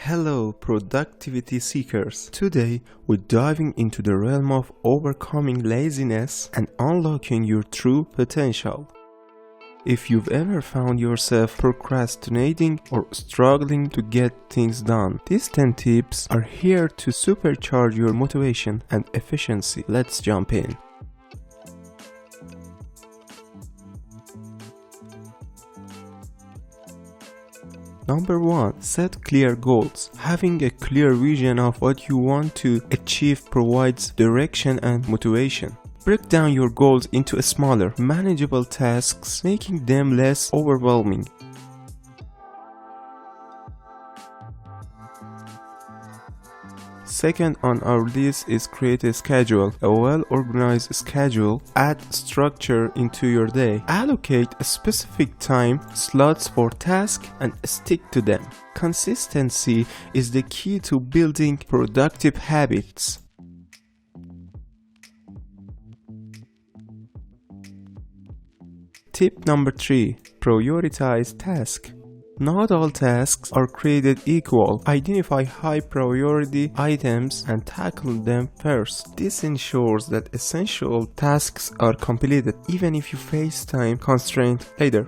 Hello productivity seekers! Today we're diving into the realm of overcoming laziness and unlocking your true potential. If you've ever found yourself procrastinating or struggling to get things done, these 10 tips are here to supercharge your motivation and efficiency. Let's jump in. Number 1. Set clear goals. Having a clear vision of what you want to achieve provides direction and motivation. Break down your goals into smaller, manageable tasks, making them less overwhelming. Second on our list is create a schedule. A well-organized schedule adds structure into your day. Allocate a specific time slots for tasks and stick to them. Consistency is the key to building productive habits. Tip number 3. Prioritize tasks. Not all tasks are created equal. Identify high priority items and tackle them first. This ensures that essential tasks are completed even if you face time constraints later.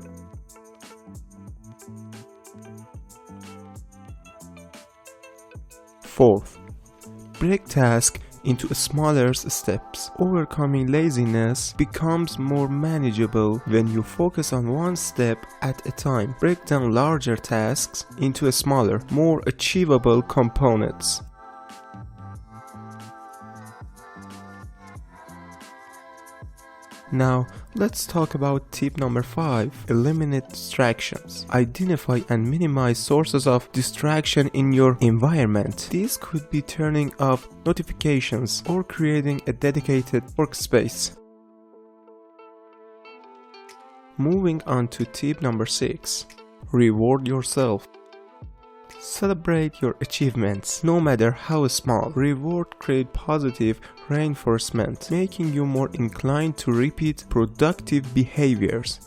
Fourth, break tasks into smaller steps. Overcoming laziness becomes more manageable when you focus on one step at a time. Break down larger tasks into smaller, more achievable components. Now, let's talk about tip number 5. Eliminate distractions. Identify and minimize sources of distraction in your environment. These could be turning off notifications or creating a dedicated workspace. Moving on to tip number 6. Reward yourself. Celebrate your achievements, no matter how small. Reward creates positive reinforcement, making you more inclined to repeat productive behaviors.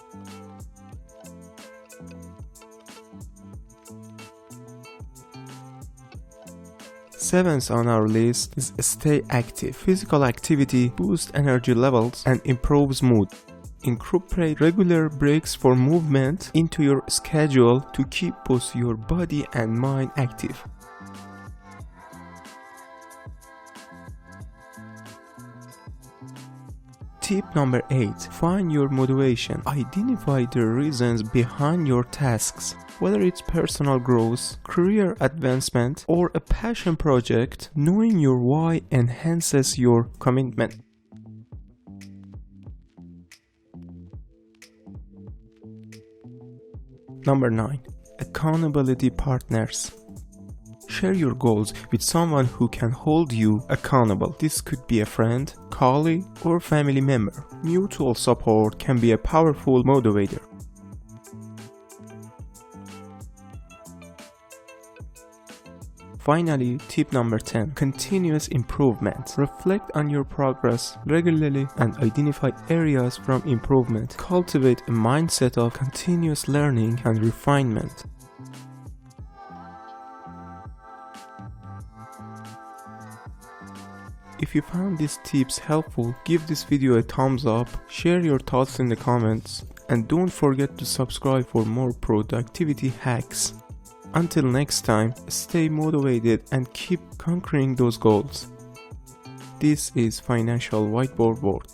Seventh on our list is stay active. Physical activity boosts energy levels and improves mood. Incorporate regular breaks for movement into your schedule to keep both your body and mind active. Tip number 8. Find your motivation. Identify the reasons behind your tasks. Whether it's personal growth, career advancement, or a passion project, knowing your why enhances your commitment. Number 9. Accountability partners. Share your goals with someone who can hold you accountable. This could be a friend, colleague, or family member. Mutual support can be a powerful motivator. Finally, tip number 10. Continuous improvement. Reflect on your progress regularly and identify areas for improvement. Cultivate a mindset of continuous learning and refinement. If you found these tips helpful, give this video a thumbs up, share your thoughts in the comments, and don't forget to subscribe for more productivity hacks. Until next time, stay motivated and keep conquering those goals. This is Financial Whiteboard.